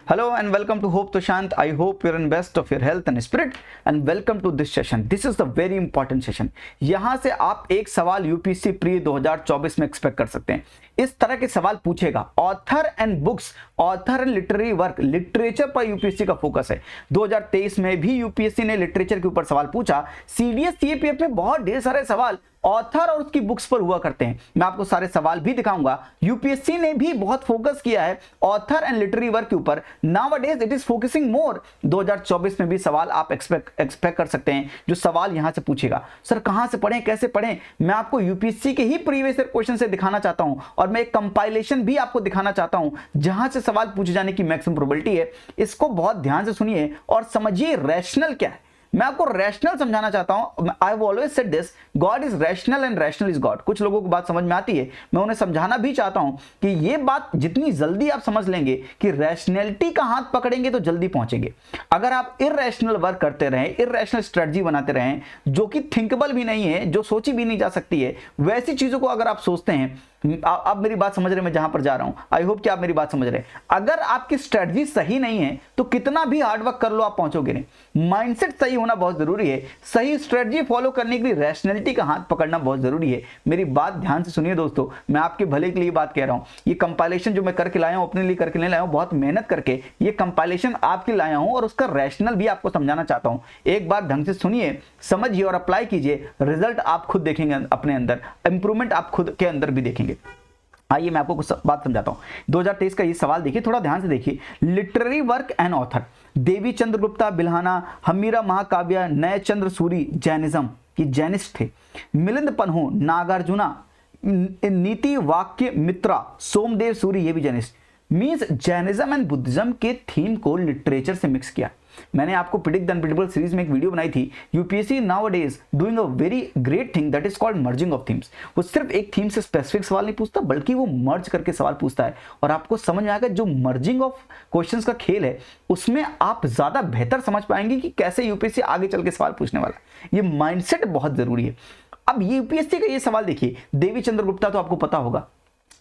Hello and welcome to Hope Tushant. I hope you're in best of your health and spirit and welcome to this session. This is the very important session. यहाँ से आप एक सवाल UPSC pre 2024 में expect कर सकते हैं। इस तरह के सवाल पूछेगा। Author and books, author and literary work, literature पर यूपीएससी का फोकस है। 2023 में भी यूपीएससी ने लिटरेचर के ऊपर सवाल पूछा। सीडीएस सीएपीएफ में बहुत ढेर सारे सवाल ऑथर और उसकी बुक्स पर हुआ करते हैं। मैं आपको सारे सवाल भी दिखाऊंगा। यूपीएससी ने भी बहुत फोकस किया है ऑथर एंड लिटरेरी वर्क के ऊपर। Nowadays it is focusing more. 2024 में भी सवाल आप एक्सपेक्ट कर सकते हैं जो सवाल यहां से पूछेगा। सर कहां से पढ़ें, कैसे पढ़ें? मैं आपको यूपीएससी के ही प्रीवियस ईयर क्वेश्चन से दिखाना चाहता हूं और मैं एक कंपाइलेशन भी आपको दिखाना चाहता हूं जहां से सवाल पूछे जाने की मैक्सिमम प्रोबेबिलिटी है। इसको बहुत ध्यान से सुनिए और समझिए रैशनल क्या है। मैं आपको रैशनल समझाना चाहता हूं। I have always said this, God is rational and rational is God. कुछ लोगों को बात समझ में आती है, मैं उन्हें समझाना भी चाहता हूं कि ये बात जितनी जल्दी आप समझ लेंगे कि रैशनैलिटी का हाथ पकड़ेंगे तो जल्दी पहुंचेंगे। अगर आप इररैशनल वर्क करते रहें, इररैशनल स्ट्रेटजी बनाते रहें जो कि थिंकेबल भी नहीं है, जो सोची भी नहीं जा सकती है, वैसी चीजों को अगर आप सोचते हैं, आप मेरी बात समझ रहे हैं मैं जहां पर जा रहा हूं। आई होप कि आप मेरी बात समझ रहे हैं। अगर आपकी स्ट्रेटजी सही नहीं है तो कितना भी हार्डवर्क कर लो आप पहुंचोगे नहीं। माइंडसेट सही होना बहुत जरूरी है। सही स्ट्रेटजी फॉलो करने के लिए रैशनैलिटी का हाथ पकड़ना बहुत जरूरी है। मेरी बात ध्यान से सुनिए दोस्तों, मैं आपके भले के लिए बात कह रहा हूं। ये कंपाइलेशन जो मैं करके लाया हूं, अपने लिए करके नहीं लाया हूं, बहुत मेहनत करके ये कंपाइलेशन आपके लाया हूं और उसका रैशनल भी आपको समझाना चाहता हूं। एक बार ढंग से सुनिए, समझिए और अप्लाई कीजिए। रिजल्ट आप खुद देखेंगे अपने अंदर, इंप्रूवमेंट आप खुद के अंदर भी देखेंगे। आइए मैं आपको कुछ बात समझाता हूं। 2023 का ये सवाल देखिए, थोड़ा ध्यान से देखिए। लिटरेरी वर्क एंड ऑथर, देवी चंद्र गुप्ता बिल्हाना, हमीरा महाकाव्य, नय चंद्र सूरी जैनिज्म की जैनिस्ट थे। मिलिंद पन्हू, नागार्जुना, नीति वाक्य मित्रा, सोमदेव सूरी, ये भी Jainist. Means Jainism and Buddhism के थीम को लिटरेचर से मिक्स किया। मैंने आपको प्रिडिक्ट द अनप्रेडिक्टेबल सीरीज में एक वीडियो बनाई थी। UPSC nowadays doing a very great thing that is called merging of themes. वो सिर्फ एक थीम से स्पेसिफिक सवाल नहीं पूछता बल्कि वो मर्ज करके सवाल पूछता है। और आपको समझ में आएगा जो मर्जिंग ऑफ क्वेश्चंस का खेल है उसमें आप ज्यादा बेहतर समझ पाएंगे कि कैसे यूपीएससी आगे चल के सवाल पूछने वाला है। ये माइंडसेट बहुत जरूरी है। अब यूपीएससी का ये सवाल देखिए, देवी चंद्र गुप्ता तो आपको पता होगा,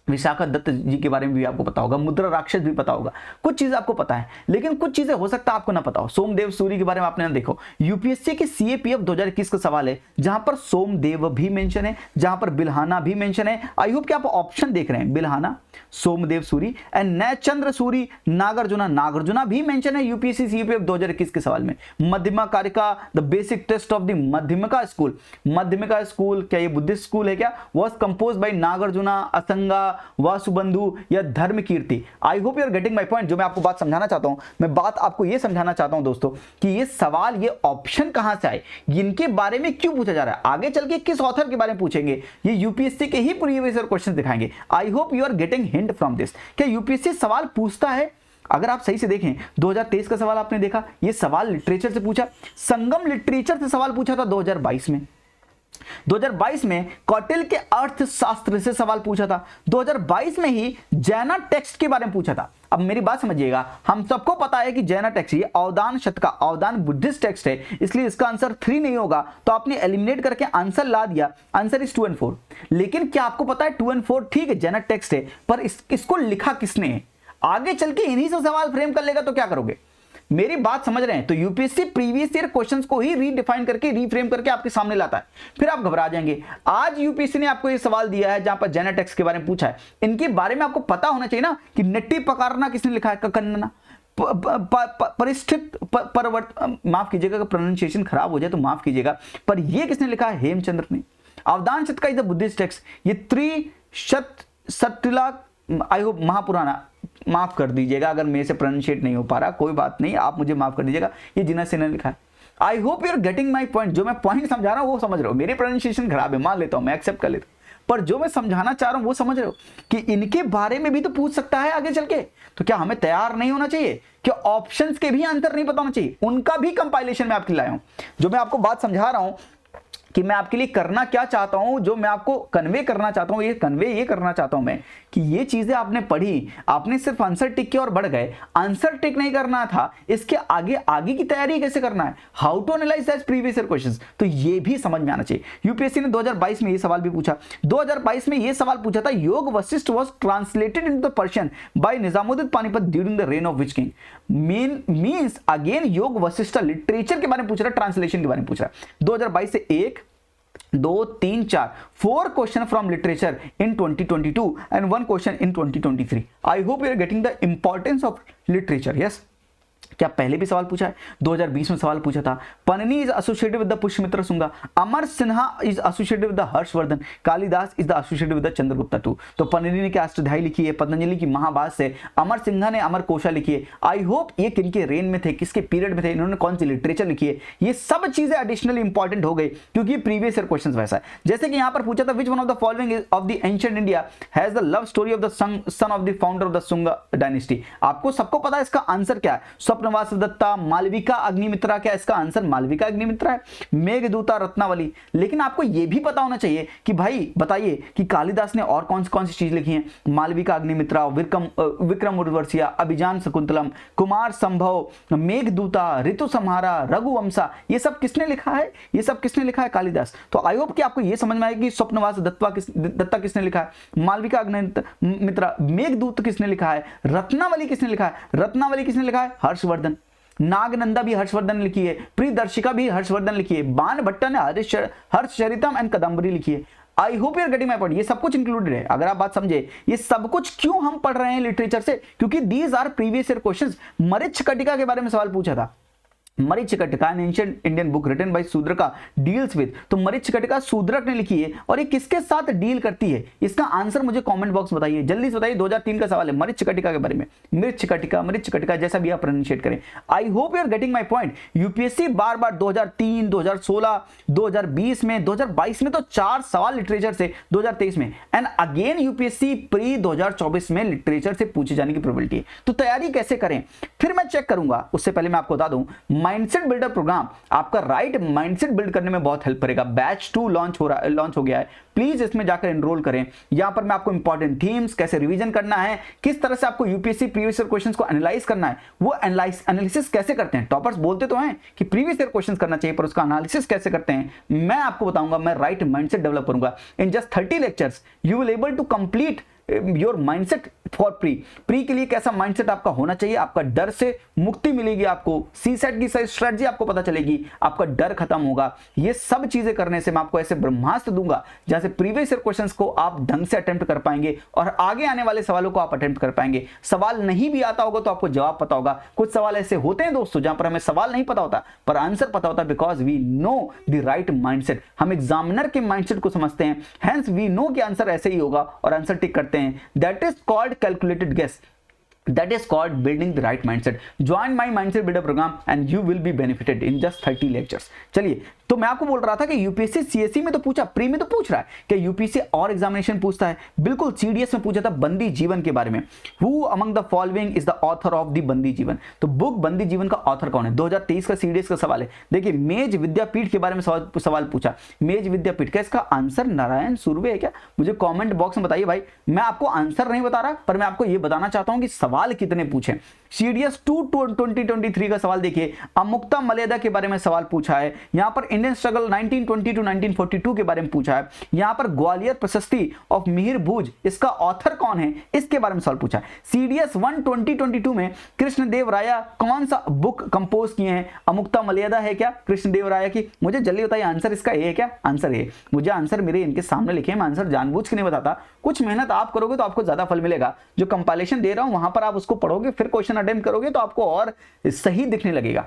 विशाखा दत्त जी के बारे में भी आपको पता होगा, मुद्रा राक्षस भी पता होगा, कुछ चीजें आपको पता है, लेकिन कुछ चीजें हो सकता है आपको ना पता हो। सोमदेव सूरी के बारे में आपने ना देखो। यूपीएससी के सीएपीएफ 2021 का सवाल है जहां पर सोमदेव भी मेंशन है, जहां पर बिल्हाना भी मेंशन है। आई होप कि आप ऑप्शन देख रहे हैं, बिल्हाना, सोमदेव सूरी एंड नय चंद्र सूरी, नागार्जुना। नागार्जुना भी मेंशन है यूपीएससी सीएपीएफ 2021 के सवाल में। Madhyama Karika, the basic test of the Madhyamika school. Madhyamika school क्या ये बुद्धिस्ट स्कूल है क्या? Was compose by Nagarjuna, Asanga, Vasubandhu या Dharmakirti. I hope you are getting my point. जो मैं आपको बात समझाना चाहता हूं, मैं बात आपको यह समझाना चाहता हूं दोस्तों कि ये सवाल, ये ऑप्शन कहां से आए, इनके बारे में क्यों पूछा जा रहा है, आगे चल के किस ऑथर के बारे में पूछेंगे, ये यूपीएससी के ही प्रीवियस ईयर क्वेश्चन दिखाएंगे। I hope you are getting hint from this. क्या यूपीएससी सवाल पूछता है? अगर आप सही से देखें, 2023 का सवाल आपने देखा, ये सवाल लिटरेचर से पूछा। संगम लिटरेचर से सवाल पूछा था 2022 में। 2022 में कौटिल्य के अर्थशास्त्र से सवाल पूछा था। 2022 में ही जैना टेक्स्ट के बारे में पूछा था। अब मेरी बात समझिएगा, हम सबको पता है कि जैना टेक्स्ट, ये अवदान शत का, अवदान बुद्धिस्ट टेक्स्ट है, इसलिए इसका आंसर 3 नहीं होगा। तो आपने एलिमिनेट करके आंसर ला दिया, आंसर इज 2 और 4। लेकिन क्या आपको पता है 2 और 4 ठीक है जैना टेक्स्ट है, पर इसको लिखा किसने है? आगे चल के इन्हीं से सवाल फ्रेम कर लेगा तो क्या करोगे? मेरी बात समझ रहे हैं? तो यूपीएससी प्रीवियस ईयर क्वेश्चंस को ही रीडिफाइन करके, रीफ्रेम करके आपके सामने लाता है, फिर आप घबरा जाएंगे। आज यूपीएससी ने आपको ये सवाल दिया है जहां पर जैना टेक्स्ट के बारे में पूछा है। इनके बारे में आपको पता होना चाहिए ना कि नेट्टी पकारना किसने लिखा है, कन्नना, परिस्थित माफ कीजिएगा अगर प्रोनाउंसिएशन खराब हो जाए तो माफ कीजिएगा, पर ये किसने लिखा है? हेमचंद्र ने। अवदान शत का इज द बुद्धिस्ट टेक्स्ट। ये त्रिशतला, आई होप महापुराना, माफ कर दीजिएगा अगर मेरे से प्रोनाउंशिएट नहीं हो पा रहा, कोई बात नहीं, आप मुझे माफ कर दीजिएगा। ये जिना सेना लिखा है। I hope you are getting my point. जो मैं पॉइंट समझा रहा हूं वो समझ रहे हो। मेरी प्रोनाउंसिएशन खराब है, मान लेता हूं, मैं एक्सेप्ट कर लेता हूं, पर जो मैं समझाना चाह रहा हूं वो समझ रहे हो कि इनके बारे में भी तो पूछ सकता है आगे चल के। तो क्या हमें तैयार नहीं होना चाहिए? क्या ऑप्शंस के भी आंसर नहीं पता होना चाहिए? उनका भी कंपाइलेशन में आपके लाया हूं। जो मैं आपको बात समझा रहा हूं कि मैं आपके लिए करना क्या चाहता हूं, जो मैं आपको कन्वे करना चाहता हूं, ये करना चाहता हूं मैं कि ये चीजें आपने पढ़ी, आपने सिर्फ आंसर टिक किया और बढ़ गए। आंसर टिक नहीं करना था, इसके आगे की तैयारी कैसे करना है, how to analyse that previous year questions, तो ये भी समझ में आना चाहिए। यूपीएससी ने 2022 में ये सवाल भी पूछा। 2022 में ये सवाल पूछा था, Yoga Vashishtha was translated into the Persian by Nizamuddin Panipat during the reign of which king. Means again Yoga Vashishtha literature के बारे में पूछ रहा है, ट्रांसलेशन के बारे में पूछ रहा है। 2022 से 1 2 3 4 4 question from literature in 2022 and 1 question in 2023। I hope you are getting the importance of literature. Yes, क्या पहले भी सवाल पूछा है, 2020 में सवाल पूछा था। पन्नी is associated with the Pushyamitra Shunga, Amar Sinha is associated with the Harshavardhan, Kalidas is the associated with the Chandragupta two. तो पन्नी ने क्या अष्टध्यायी लिखी है, पतंजलि की महाभाष्य से, अमर सिन्हा ने अमर कोशा लिखी है। आई होप ये किनके रेन में थे, किसके पीरियड में थे, इन्होंने कौन सी लिटरेचर लिखी है, ये सब चीजें एडिशनली इंपॉर्टेंट हो गई क्योंकि प्रीवियस ईयर क्वेश्चन वैसा है। जैसे कि यहां पर पूछा था, which one of the following of the ancient India has the love story of the son of the founder of the Shunga dynasty. आपको सबको पता है इसका आंसर क्या है, स्वप्नवास दत्ता, मालविका अग्निमित्रा। क्या इसका आंसर मालविका अग्निमित्रा है, मेघदूता, रत्नावली। लेकिन आपको यह भी पता होना चाहिए कि भाई बताइए कि कालिदास ने और कौन सी चीज लिखी है, मालविका अग्निमित्रा, विक्रम उर्वशिया, अभिजान शकुंतलम, कुमार संभव, मेघदूता, ऋतु संहारा, रघुवंशा, ये सब किसने लिखा है, ये सब किसने लिखा है, कालिदास। तो आई होप कि आपको यह समझ में आएगी स्वप्नवास दत्ता किसने लिखा है, मालविका अग्निमित्रा, मेघदूत किसने लिखा है, रत्नावली किसने लिखा है, रत्नावली किसने लिखा है, हर्षवर्धन। नागनंदा भी हर्षवर्धन लिखी है, प्रियदर्शिका भी हर्षवर्धन लिखी है, बाण भट्टा ने हर्षचरितम एंड कदम्बरी लिखी है। I hope you are getting my point, ये सब कुछ इंक्लूडेड है। अगर आप बात समझे, ये सब कुछ क्यों हम पढ़ रहे हैं लिटरेचर से, क्योंकि these are previous year questions. Marichika के बारे में सवाल पूछा था, Marichika an ancient Indian book written by Shudraka deals with, तो मरीचिका शूद्रक ने लिखी है और ये किसके साथ डील करती है, इसका आंसर मुझे कमेंट बॉक्स में बताइए, जल्दी से बताइए। 2003 का सवाल है मरीचिका के बारे में, मरीचिका जैसा भी आप प्रोनाउंसिएट करें। I hope you are getting my point. UPSC बार 2003, 2016, 2020 में, 2022 में तो 4 सवाल लिटरेचर से, 2023 में, एंड अगेन यूपीएससी प्री 2024 में लिटरेचर से पूछे जाने की प्रोबेबिलिटी है। तो तैयारी कैसे करें फिर मैं चेक करूंगा। उससे पहले मैं आपको बता दूं, माइंडसेट बिल्डर प्रोग्राम आपका राइट माइंडसेट बिल्ड करने में बहुत हेल्प करेगा। बैच 2 लॉन्च हो गया है, प्लीज इसमें जाकर एनरोल करें। यहां पर मैं आपको इंपॉर्टेंट थीम्स, कैसे रिवीजन करना है, किस तरह से आपको यूपीएससी प्रीवियस ईयर क्वेश्चंस को एनालाइज करना है, वो एनालिसिस कैसे करते हैं। टॉपर्स बोलते तो हैं कि प्रीवियस ईयर क्वेश्चंस करना चाहिए, पर उसका एनालिसिस कैसे करते हैं मैं आपको बताऊंगा। मैं राइट माइंडसेट डेवलप करूंगा। In just 30 lectures you will able to complete your mindset for pre के लिए कैसा माइंडसेट आपका होना चाहिए, आपका डर से मुक्ति मिलेगी, आपको सीसेट की सही स्ट्रेटजी आपको पता चलेगी, आपका डर खत्म होगा। ये सब चीजें करने से मैं आपको ऐसे ब्रह्मास्त्र दूंगा जहां से प्रीवियस ईयर क्वेश्चंस को आप ढंग से अटेम्प्ट कर पाएंगे और आगे आने वाले सवालों को आप अटेम्प्ट कर पाएंगे। सवाल नहीं भी आता होगा तो आपको जवाब पता होगा। कुछ सवाल ऐसे होते हैं दोस्तों जहां पर हमें सवाल नहीं पता होता पर आंसर पता होता है, because we know the right mindset. हम एग्जामिनर के माइंडसेट को समझते हैं, हेंस वी नो कि आंसर ऐसे ही होगा और आंसर टिक करते हैं। That is called calculated guess, that is called building the right mindset. Join my mindset builder program and you will be benefited in just 30 lectures. चलिए, तो मैं आपको बोल रहा था कि यूपीएससी सीएससी में तो पूछा, प्री में तो पूछ रहा है कि यूपीएससी और एग्जामिनेशन पूछता है। बिल्कुल सीडीएस में पूछा था बंदी जीवन के बारे में। Who among the following is the author of the बंदी जीवन? तो बुक बंदी जीवन का ऑथर कौन है? 2023 का सीडीएस का सवाल है। देखिए, मेज विद्यापीठ के बारे में सवाल पूछा। मेज विद्यापीठ का इसका आंसर नारायण सुर्वे है क्या? मुझे कॉमेंट बॉक्स में बताइए भाई। मैं आपको आंसर नहीं बता रहा पर मैं आपको यह बताना चाहता हूं कि सवाल कितने पूछे। सीडीएस 2 2023 का सवाल देखिए, अमुक्ता मलेदा के बारे में सवाल पूछा है। यहां पर इंडियन स्ट्रगल 1920 टू 1942 के बारे में पूछा है। यहां पर ग्वालियर प्रशस्ति ऑफ मिहिर भूज, इसका ऑथर कौन है, इसके बारे में सवाल पूछा है। सीडीएस 1 2022 में कृष्णदेव राया कौन सा बुक कंपोज किए हैं? अमुक्ता मलेदा है क्या कृष्णदेव राया की? मुझे जल्दी बताइए, आंसर इसका ए है क्या? Answer A. मुझे आंसर मेरे इनके सामने लिखे, मैं आंसर जानबूझ के नहीं बताता। कुछ मेहनत आप करोगे तो आपको ज्यादा फल मिलेगा। जो कंपाइलेशन दे रहा हूं वहां पर आप उसको पढ़ोगे, फिर क्वेश्चन अटेम्प्ट करोगे तो आपको और सही दिखने लगेगा।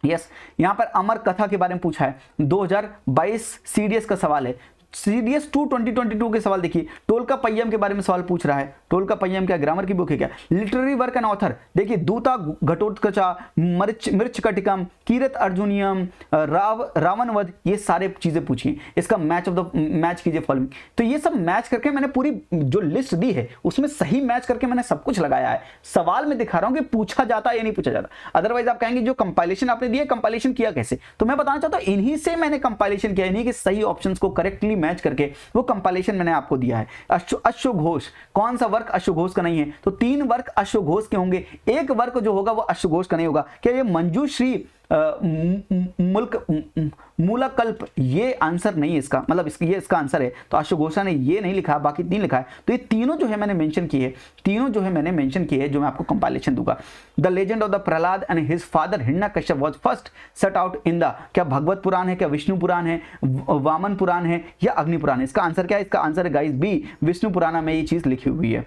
यस, यहां पर अमर कथा के बारे में पूछा है। 2022 सीडीएस का सवाल है। सीडीएस 2 2022 के सवाल देखिए, टोलका पय्यम के बारे में सवाल पूछ रहा है। टोलका पय्यम क्या ग्रामर की बुक है क्या? लिटरेरी वर्क एंड ऑथर देखिए, दूता घटोत्कचा, मृच्छकटिकम, कीरत अर्जुनियम, रावण वध, ये सारे चीजें पूछी। इसका मैच कीजिए फॉलोइंग। तो ये सब मैच करके मैंने पूरी जो लिस्ट दी है उसमें सही मैच करके मैंने सब कुछ लगाया है। सवाल में दिखा रहा हूं कि पूछा जाता या नहीं पूछा जाता। अदरवाइज आप कहेंगे जो कंपाइलेशन आपने दिया, कंपाइलेशन किया कैसे? तो मैं बताना चाहता हूं इन्हीं से मैंने कंपाइलेशन किया, इन्हीं के सही ऑप्शंस को करेक्टली मैच करके वो कंपाइलेशन मैंने आपको दिया है। अश्वघोष, कौन सा वर्क अश्वघोष का नहीं है? तो 3 वर्क अश्वघोष के होंगे, एक वर्क जो होगा वो अश्वघोष का नहीं होगा। क्या ये मंजूश्री मूलकल्प, ये आंसर नहीं है इसका, मतलब ये इसका आंसर है। तो अश्वघोषा ने ये नहीं लिखा, बाकी 3 लिखा है। तो ये तीनों जो है मैंने मेंशन किए, तीनों जो है मैंने मेंशन किए, जो मैं आपको कंपाइलेशन दूंगा। The legend of the Prahlad and his father Hiranyakashyap was first set out in the, क्या भगवत पुराण है, क्या विष्णु पुराण है, वामन पुराण है, या अग्नि पुराण है? इसका आंसर क्या है? इसका आंसर है गाइस बी, विष्णु पुराण में ये चीज लिखी हुई है।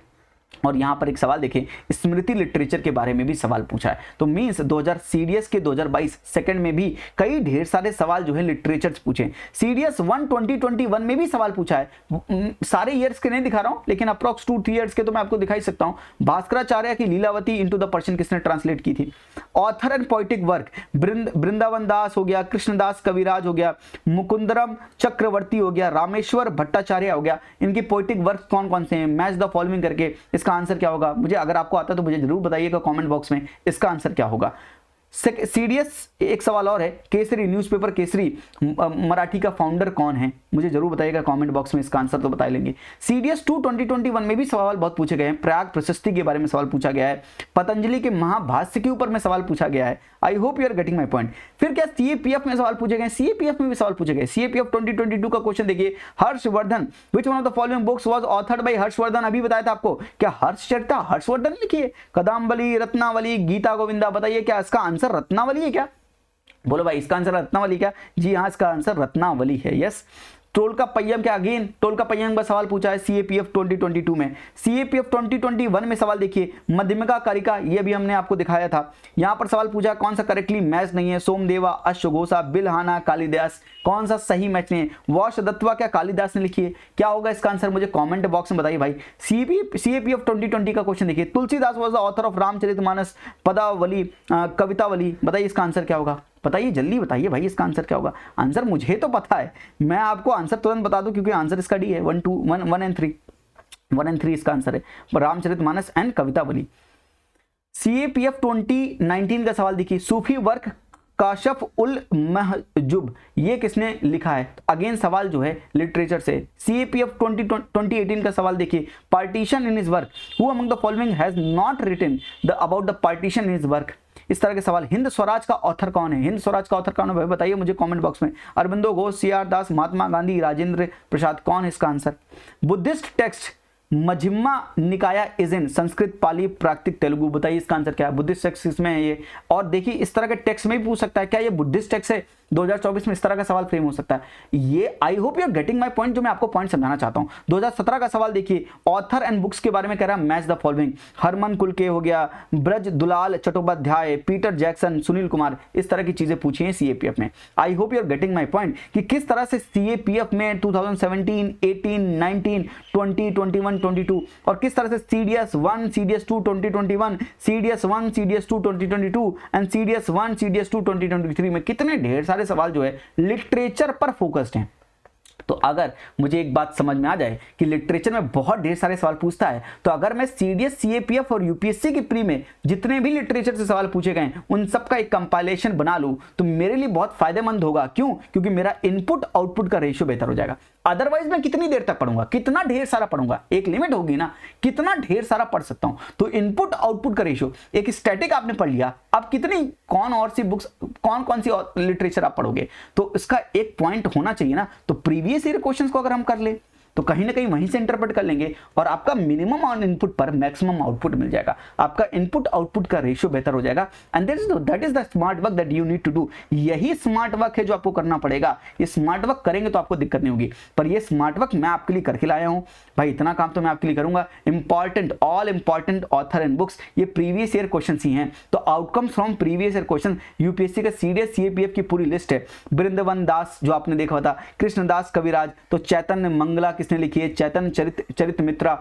और यहां पर एक सवाल देखिए, स्मृति लिटरेचर के बारे में भी सवाल पूछा है। तो मींस 2000 सीडीएस के 2022 सेकंड में भी कई ढेर सारे सवाल जो है लिटरेचर पूछे। सीडीएस 1 2021 में भी सवाल पूछा है। सारे ईयर्स के नहीं दिखा रहा हूं, लेकिन अप्रॉक्स 2-3 ईयर्स के तो मैं आपको दिखा ही सकता हूं। भास्कराचार्य की लीलावती इनटू द पर्शियन किसने ट्रांसलेट की थी? Author and poetic work, Vrindavan Das हो गया, कृष्णदास कविराज हो गया, मुकुंदरम चक्रवर्ती हो गया, रामेश्वर भट्टाचार्य हो गया। इनकी पोइटिक वर्क कौन कौन से हैं? मैच द फॉलोइंग करके इसका आंसर क्या होगा? मुझे अगर आपको आता है तो मुझे जरूर बताइएगा कमेंट बॉक्स में, इसका आंसर क्या होगा। सीडीएस एक सवाल और है, केसरी न्यूज़पेपर केसरी मराठी का फाउंडर कौन है? मुझे जरूर बताइएगा कमेंट बॉक्स में, इसका आंसर तो बता लेंगे। सीडीएस 2 2021 में भी सवाल बहुत पूछे गए हैं। प्रयाग प्रशस्ति के बारे में सवाल पूछा गया है, पतंजलि के महाभाष्य के ऊपर में सवाल पूछा गया है। I hope you are getting my point. फिर क्या सीएपीएफ में सवाल पूछे गए? सीएपीएफ में भी सवाल पूछे गए। सीएपीएफ 2022 का क्वेश्चन देखिए, Harshvardhan which one of the following books was authored bye Harshvardhan? अभी बताया था आपको, क्या हर्षचरिता हर्षवर्धन लिखिए? कदम्बली, रत्नावली, गीता गोविंदा, बताइए क्या इसका आंसर रत्नावली है क्या? बोलो भाई, इसका आंसर रत्नावली क्या? जी हाँ, इसका आंसर रत्नावली है। यस। टोलका पय्यम क्या? अगेन टोलका पय्यम का सवाल पूछा है सीएपीएफ 2022 में। सीएपीएफ 2021 में सवाल देखिए, मध्यमिका कारिका, ये भी हमने आपको दिखाया था। यहां पर सवाल पूछा कौन सा करेक्टली मैच नहीं है? सोमदेवा, अश्वघोषा, बिल्हाना, कालिदास, कौन सा सही मैच नहीं है? वॉशदत्वा क्या कालिदास ने लिखी है? क्या होगा इसका आंसर? मुझे कमेंट बॉक्स में बताइए भाई। सीएपीएफ 2020 का क्वेश्चन देखिए, Tulsidas was the author of Ramcharitmanas, पदावली, कवितावली, बताइए इसका आंसर क्या होगा? बताइए, जल्दी बताइए भाई, इसका आंसर क्या होगा? आंसर मुझे तो पता है, मैं आपको आंसर तुरंत बता दूं क्योंकि आंसर इसका डी है। 1 एंड 3 इसका आंसर है, रामचरितमानस एंड कवितावली। सीएपीएफ 2019 का सवाल देखिए, सूफी वर्क काशफ उल महजुब, ये किसने लिखा है? अगेन सवाल जो है लिटरेचर से। सीएपीएफ 2018 का सवाल देखिए, partition in his work, who among the following has not written the about the partition in his work? इस तरह के सवाल। हिंद स्वराज का ऑथर कौन है? हिंद स्वराज का ऑथर कौन है भाई, बताइए मुझे कमेंट बॉक्स में। अरविंदो घोष, सीआर दास, महात्मा गांधी, राजेंद्र प्रसाद, कौन है इसका answer? Buddhist text Majjhima Nikaya is in Sanskrit, Pali, प्राकृतिक, तेलुगु, बताइए इसका आंसर क्या है? बुद्धिस्ट टेक्स्ट इसमें है ये। और देखिए इस तरह के टेक्स्ट में भी पूछ सकता है, क्या ये बुद्धिस्ट टेक्स्ट है? 2024 में इस तरह का सवाल फ्रेम हो सकता है। ये I hope you are getting my point, जो मैं आपको पॉइंट समझाना चाहता हूं। 2017 का सवाल देखिए, ऑथर एंड बुक्स के बारे में कह रहा है, match the following, Hermann Kulke हो गया, ब्रज दुलाल चट्टोपाध्याय, पीटर जैक्सन, सुनील कुमार, इस तरह की चीजें पूछी हैं सीएपीएफ में। I hope you are getting my point कि किस तरह से सीएपीएफ में 2017, 18, 19, 20, 21, 22 और किस तरह से CDS 1, CDS 2 2021, CDS 1, CDS 2 2022 and CDS 1, CDS 2 2023 में कितने ढेर सारे सवाल जो है लिटरेचर पर फोकस्ड हैं। तो अगर मुझे एक बात समझ में आ जाए कि लिटरेचर में बहुत ढेर सारे सवाल पूछता है, तो अगर मैं सीडीएस, सीएपीएफ और यूपीएससी की प्री में जितने भी लिटरेचर से सवाल पूछे गए उन सब का एक कंपाइलेशन बना लूं तो मेरे लिए बहुत फायदेमंद होगा। क्यों? क्योंकि मेरा इनपुट आउटपुट का रेशियो बेहतर हो जाएगा। अदरवाइज मैं कितनी देर तक पढ़ूंगा, कितना ढेर सारा पढ़ूंगा, एक लिमिट होगी ना, कितना ढेर सारा पढ़ सकता हूं। तो इनपुट आउटपुट का रेशियो, एक स्टैटिक आपने पढ़ लिया, अब कितनी कौन सी लिटरेचर आप पढ़ोगे, तो इसका एक पॉइंट होना चाहिए ना। तो प्रीवियस ईयर क्वेश्चंस को अगर हम कर ले तो कहीं ना कहीं वहीं से इंटरप्रेट कर लेंगे और आपका मिनिमम ऑन इनपुट पर मैक्सिमम आउटपुट मिल जाएगा, आपका इनपुट आउटपुट का रेशियो बेहतर हो जाएगा। And that is the smart work that you need to do. यही स्मार्ट वर्क है जो आपको करना पड़ेगा। ये स्मार्ट वर्क करेंगे तो आपको दिक्कत नहीं होगी, पर ये स्मार्ट वर्क मैं आपके लिए करके लाया हूं भाई, इतना काम तो मैं आपके लिए करूंगा। Important, all important author and books, ये प्रीवियस ईयर क्वेश्चन ही हैं, तो outcomes from previous year question, UPSC का सीडीएस सीएपीएफ की पूरी लिस्ट है। वृंदावन दास जो आपने देखा था, कृष्णदास कविराज, तो चैतन्य मंगला किसने लिखी है, चैतन्य चरित मित्रा,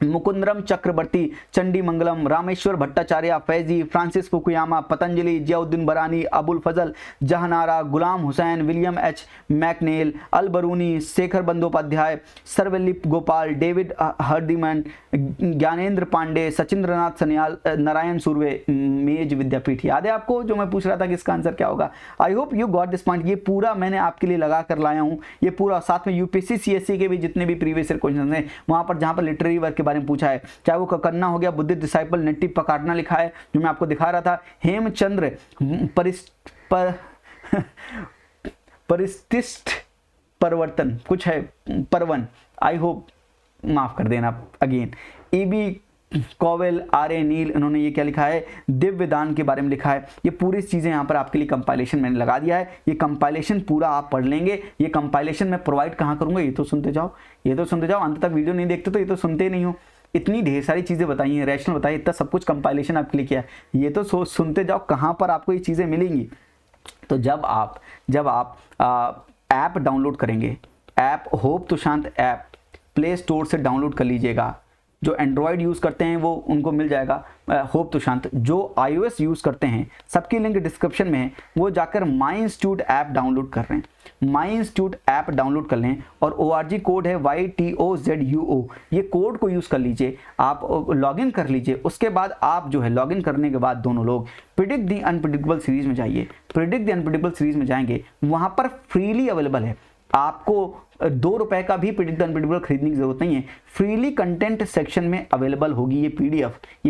मुकुंदरम चक्रवर्ती, चंडी मंगलम, रामेश्वर भट्टाचार्य, फैजी, फ्रांसिस फुकुयामा, पतंजलि, जियाउद्दीन बरानी, अबुल फजल, जहानारा, गुलाम हुसैन, विलियम एच मैकनेल, अल बरूनी, शेखर बंदोपाध्याय, सरवल्लिप गोपाल, डेविड हर्दिमन, ज्ञानेंद्र पांडे, सचिंद्रनाथ सन्याल, नारायण सुर्वे, मेज विद्यापीठ। याद है आपको जो मैं पूछ रहा था कि इसका आंसर क्या होगा? आई hope you got this point. ये पूरा मैंने आपके लिए लगा कर लाया हूँ, ये पूरा, साथ में यूपीएससी सीएससी के भी जितने भी प्रीवियस ईयर क्वेश्चन हैं वहां पर जहां पर लिटरेरी वर्क के बारे में पूछा है, चाहे वो कन्ना हो गया, बुद्धिस्ट डिसाइपल, नेट्टी पकाटना लिखा है जो मैं आपको दिखा रहा था, हेमचंद्र परिस्थिष्ट परिवर्तन कुछ है, परवन, आई होप माफ कर देना अगेन, ईबी कोवेल, आर.ए. नील, इन्होंने ये क्या लिखा है, दिव्य दान के बारे में लिखा है। ये पूरी चीज़ें यहाँ पर आपके लिए कंपाइलेशन मैंने लगा दिया है, ये कंपाइलेशन पूरा आप पढ़ लेंगे। ये कंपाइलेशन मैं प्रोवाइड कहाँ करूँगा, ये तो सुनते जाओ, ये तो सुनते जाओ, अंत तक वीडियो नहीं देखते तो ये तो सुनते नहीं हो। इतनी ढेर सारी चीज़ें बताई हैं, रैशनल बताइए, इतना सब कुछ कंपाइलेशन आपके लिए किया है, ये तो सुनते जाओ कहाँ पर आपको ये चीज़ें मिलेंगी। तो जब आप ऐप डाउनलोड करेंगे, ऐप होप तो शांत ऐप प्ले स्टोर से डाउनलोड कर लीजिएगा। जो एंड्रॉयड यूज़ करते हैं वो उनको मिल जाएगा होप तो शांत, जो iOS यूज़ करते हैं सबकी लिंक डिस्क्रिप्शन में है, वो जाकर माई इंस्टीट्यूट ऐप डाउनलोड कर रहे हैं, माई इंस्टीट्यूट ऐप डाउनलोड कर लें और ORG कोड है YTOZUO, ये कोड को यूज़ कर लीजिए, आप लॉगिन कर लीजिए। उसके बाद आप जो है लॉगिन करने के बाद दोनों लोग प्रिडिक्ट दी अनप्रिडिक्टेबल सीरीज में जाइए, प्रिडिक्ट दी अनप्रिडिक्टेबल सीरीज में जाएंगे, वहाँ पर फ्रीली अवेलेबल है, आपको ₹2 का भी प्रिडिक्ट अनप्रिडिक्टेबल खरीदने की जरूरत नहीं है, फ्रीली कंटेंट सेक्शन में अवेलेबल होगी ये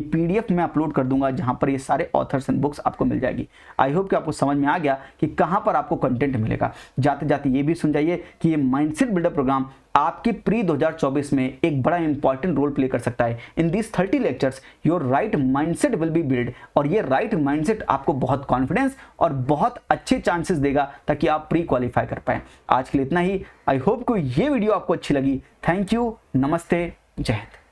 पीडीएफ मैं अपलोड कर दूंगा जहां पर ये सारे ऑथर्स एंड बुक्स आपको मिल जाएगी। आई होप कि आपको समझ में आ गया कि कहां पर आपको कंटेंट मिलेगा। जाते जाते ये भी सुन जाइए कि ये माइंडसेट बिल्डर प्रोग्राम आपकी प्री 2024 में एक बड़ा इंपॉर्टेंट रोल प्ले कर सकता है। In this 30 lectures your right mindset will be build, और ये राइट माइंडसेट आपको बहुत कॉन्फिडेंस और बहुत अच्छे चांसेस देगा ताकि आप प्री क्वालिफाई कर पाएं। आज के लिए इतना ही। आई होप को ये वीडियो आपको अच्छी लगी। थैंक यू, नमस्ते, जय हिंद।